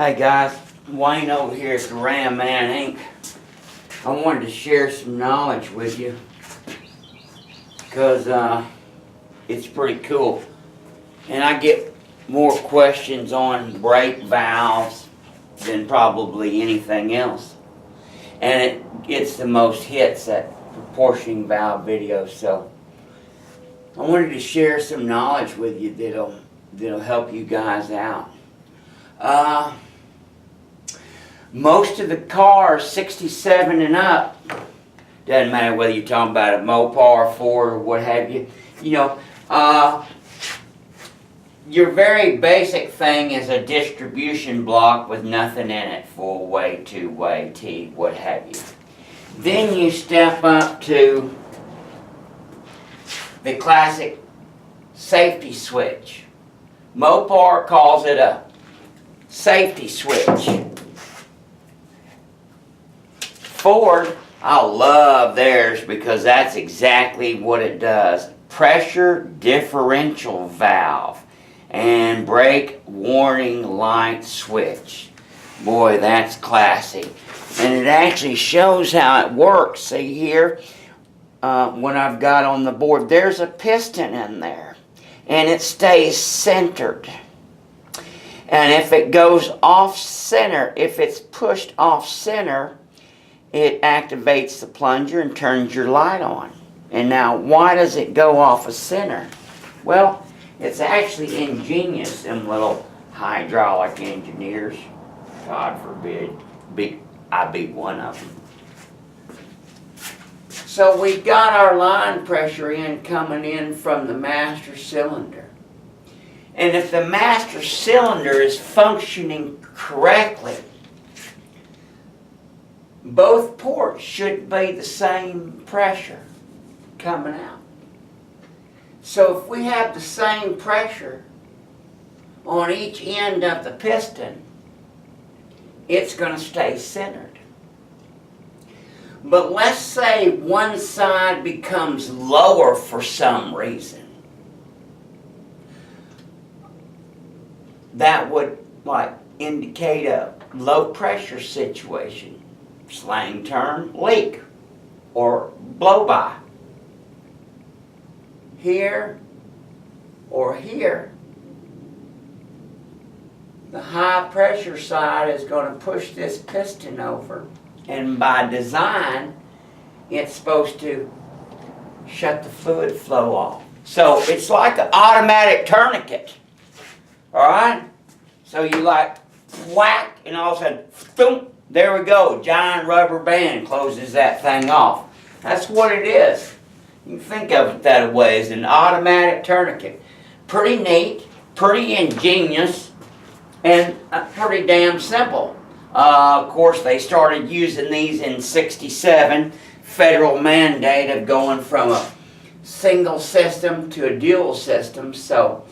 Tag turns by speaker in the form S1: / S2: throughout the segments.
S1: Hey guys, Wayne over here at the Ram Man Inc. I wanted to share some knowledge with you because it's pretty cool. And I get more questions on brake valves than probably anything else. And it gets the most hits at proportioning valve videos. So I wanted to share some knowledge with you that'll help you guys out. Most of the cars 67 and up, doesn't matter whether you're talking about a Mopar, Ford, or what have you, your very basic thing is a distribution block with nothing in it, full way, two-way, T, what have you. Then you step up to the classic safety switch. Mopar calls it a safety switch. Ford, I love theirs because that's exactly what it does. Pressure differential valve and brake warning light switch. Boy, that's classy. And it actually shows how it works. See here, what I've got on the board, there's a piston in there. And it stays centered. And if it goes off center, if it's pushed off center, it activates the plunger and turns your light on. And now, why does it go off of center? Well, it's actually ingenious, them little hydraulic engineers. God forbid, I be one of them. So we've got our line pressure coming in from the master cylinder. And if the master cylinder is functioning correctly, both ports should be the same pressure coming out. So if we have the same pressure on each end of the piston, it's going to stay centered. But let's say one side becomes lower for some reason. That would indicate a low pressure situation. Slang term, leak or blow by. Here or here, the high pressure side is going to push this piston over, and by design it's supposed to shut the fluid flow off. So it's like an automatic tourniquet. Alright? So you whack, and all of a sudden, boom, there we go. Giant rubber band closes that thing off. That's what it is. You can think of it that way, as an automatic tourniquet. Pretty neat, pretty ingenious, and pretty damn simple. Of course, they started using these in '67. Federal mandate of going from a single system to a dual system. So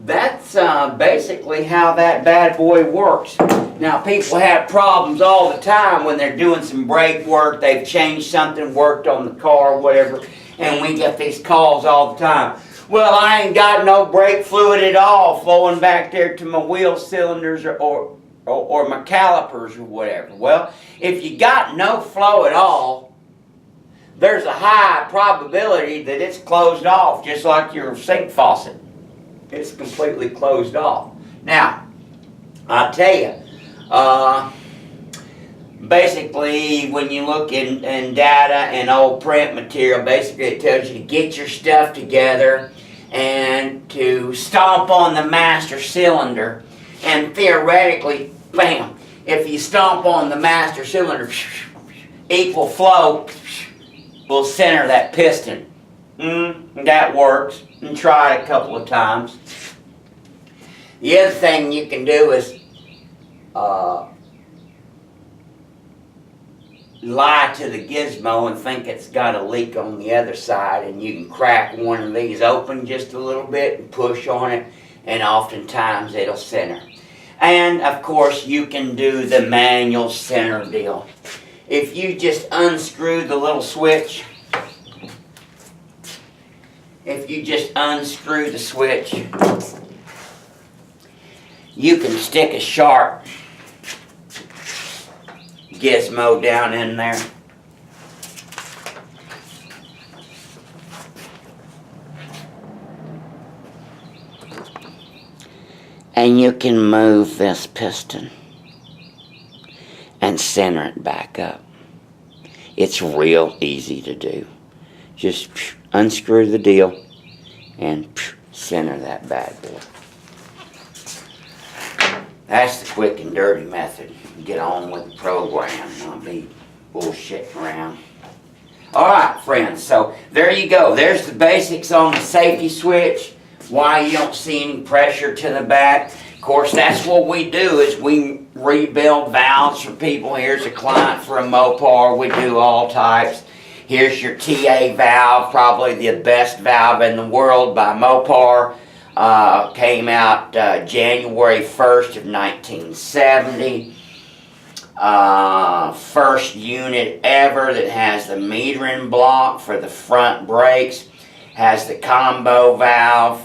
S1: that's basically how that bad boy works. Now, people have problems all the time when they're doing some brake work. They've changed something, worked on the car, whatever, and we get these calls all the time. Well, I ain't got no brake fluid at all flowing back there to my wheel cylinders or my calipers or whatever. Well, if you got no flow at all, there's a high probability that it's closed off, just like your sink faucet. It's completely closed off. Now, I'll tell you, basically when you look in data and old print material, basically it tells you to get your stuff together and to stomp on the master cylinder, and theoretically, bam, if you stomp on the master cylinder, equal flow will center that piston. That works. And try it a couple of times. The other thing you can do is lie to the gizmo and think it's got a leak on the other side, and you can crack one of these open just a little bit and push on it, and oftentimes it'll center. And of course you can do the manual center deal. If you just unscrew the little switch, you can stick a sharp gizmo down in there. And you can move this piston and center it back up. It's real easy to do. Just unscrew the deal and center that bad boy. That's the quick and dirty method. Get on with the program, not be bullshitting around. Alright friends, so there you go. There's the basics on the safety switch. Why you don't see any pressure to the back. Of course, that's what we do, is we rebuild valves for people. Here's a client for a Mopar. We do all types. Here's your TA valve, probably the best valve in the world by Mopar. Came out January 1st of 1970. First unit ever that has the metering block for the front brakes. Has the combo valve.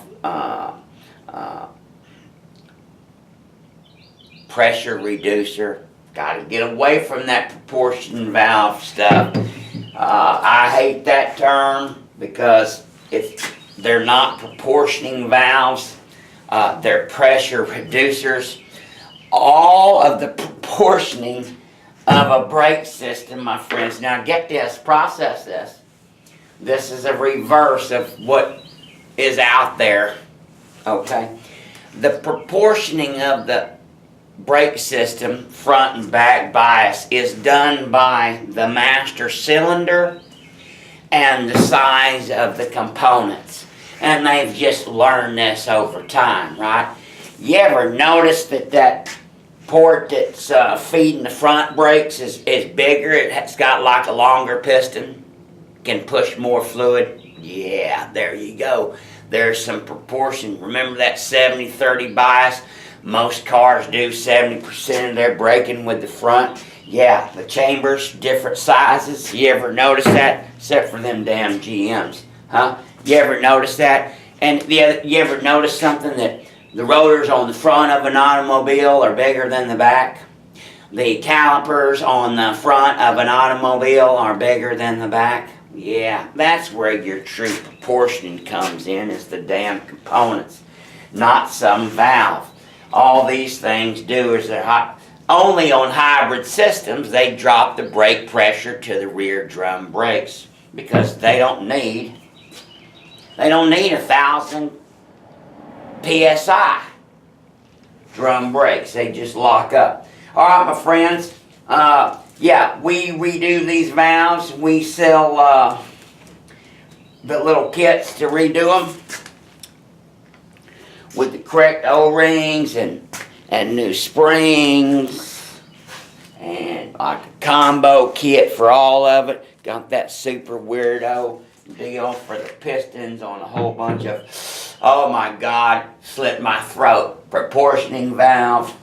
S1: Pressure reducer. Got to get away from that proportion valve stuff. I hate that term because they're not proportioning valves. They're pressure reducers. All of the proportioning of a brake system, my friends. Now get this, process this. This is a reverse of what is out there. Okay? The proportioning of the brake system, front and back bias, is done by the master cylinder and the size of the components. And they've just learned this over time, right? You ever notice that port that's feeding the front brakes is bigger? It's got like a longer piston, can push more fluid. Yeah, there you go. There's some proportion. Remember that 70-30 bias? Most cars do 70% of their braking with the front. Yeah, the chambers, different sizes. You ever notice that? Except for them damn GMs. Huh? You ever notice that? And you ever notice something, that the rotors on the front of an automobile are bigger than the back? The calipers on the front of an automobile are bigger than the back? Yeah, that's where your true proportioning comes in, is the damn components, not some valve. All these things do is only on hybrid systems they drop the brake pressure to the rear drum brakes, because they don't need 1,000 PSI drum brakes. They just lock up. All right, my friends. Yeah, we redo these valves. We sell the little kits to redo them with the correct O-rings and new springs, and like a combo kit for all of it. Got that super weirdo deal for the pistons on a whole bunch of, oh my God, slit my throat, proportioning valve.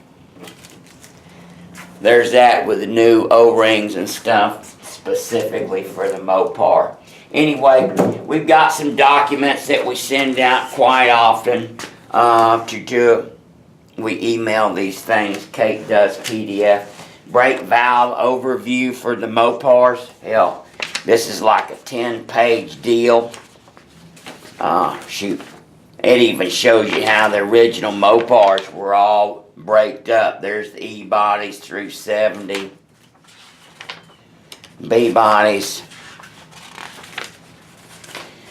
S1: There's that with the new O-rings and stuff specifically for the Mopar. Anyway, we've got some documents that we send out quite often to do. We email these things. Kate does PDF. Brake valve overview for the Mopars. Hell, this is like a 10-page deal. Shoot. It even shows you how the original Mopars were all braked up. There's the E bodies through 70. B bodies.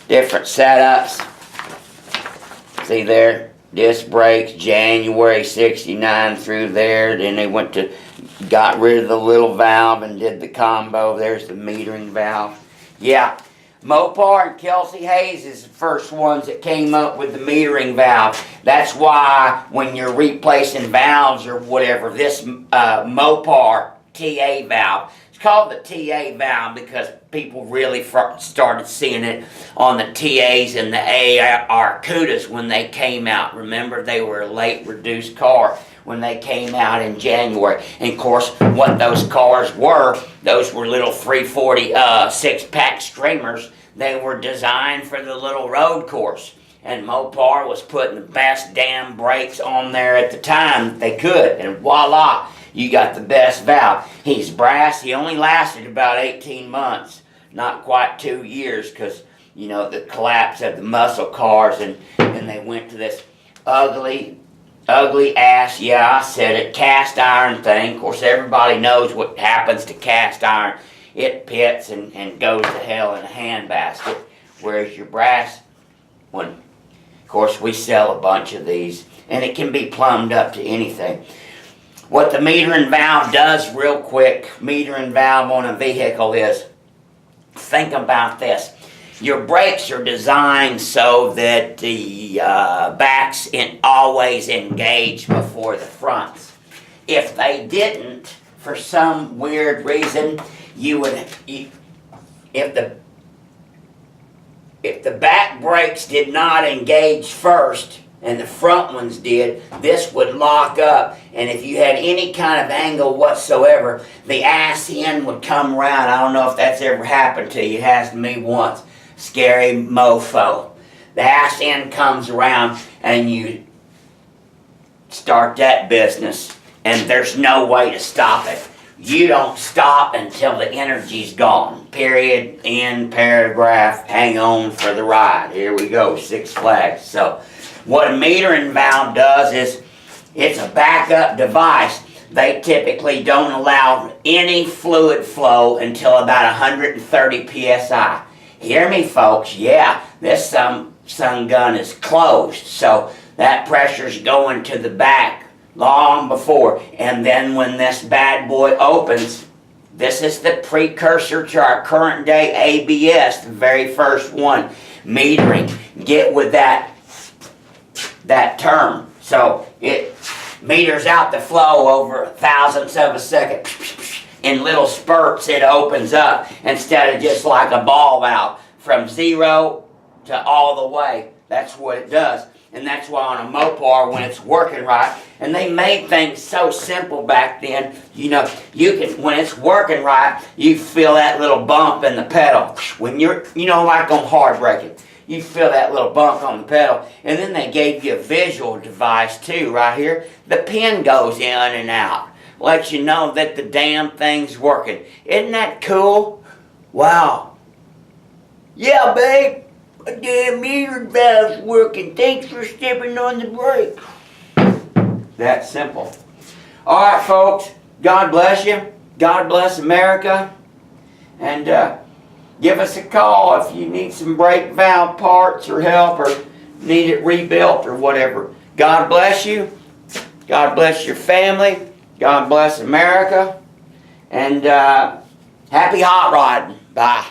S1: Different setups. See there? Disc brakes, January 69 through there. Then they got rid of the little valve and did the combo. There's the metering valve. Yeah. Mopar and Kelsey Hayes is the first ones that came up with the metering valve. That's why when you're replacing valves or whatever, this Mopar TA valve, it's called the TA valve because people really started seeing it on the TAs and the Arcudas when they came out. Remember, they were a late reduced car when they came out in January. And of course, what those cars were, those were little 340 six-pack streamers. They were designed for the little road course. And Mopar was putting the best damn brakes on there at the time they could. And voila, you got the best valve. He's brass. He only lasted about 18 months, not quite 2 years, because, you know, the collapse of the muscle cars, and they went to this ugly ass, yeah, I said it, cast iron thing. Of course, everybody knows what happens to cast iron. It pits and goes to hell in a handbasket. Whereas your brass one, of course, we sell a bunch of these, and it can be plumbed up to anything. What the metering valve does, real quick, metering valve on a vehicle is, think about this. Your brakes are designed so that the backs always engage before the fronts. If they didn't, for some weird reason, if the back brakes did not engage first and the front ones did, this would lock up, and if you had any kind of angle whatsoever, the ass end would come around. I don't know if that's ever happened to you. It has to me once. Scary mofo. The ass end comes around and you start that business, and there's no way to stop it. You don't stop until the energy's gone. Period. End paragraph. Hang on for the ride. Here we go. 6 Flags. So what a metering valve does is it's a backup device. They typically don't allow any fluid flow until about 130 psi. Hear me, folks? Yeah, this sun gun is closed, so that pressure's going to the back long before. And then when this bad boy opens, this is the precursor to our current day ABS, the very first one, metering. Get with that term. So it meters out the flow over thousandths of a second. In little spurts it opens up, instead of just like a ball valve from 0 to all the way. That's what it does. And that's why on a Mopar, when it's working right, and they made things so simple back then, you know, you can, when it's working right, you feel that little bump in the pedal. When you're, you know, like on hard braking, you feel that little bump on the pedal. And then they gave you a visual device too, right here. The pin goes in and out. Lets you know that the damn thing's working. Isn't that cool? Wow. Yeah, babe. A damn meter valve's working. Thanks for stepping on the brake. That simple. Alright, folks. God bless you. God bless America. And give us a call if you need some brake valve parts or help, or need it rebuilt or whatever. God bless you. God bless your family. God bless America. And happy hot rodding. Bye.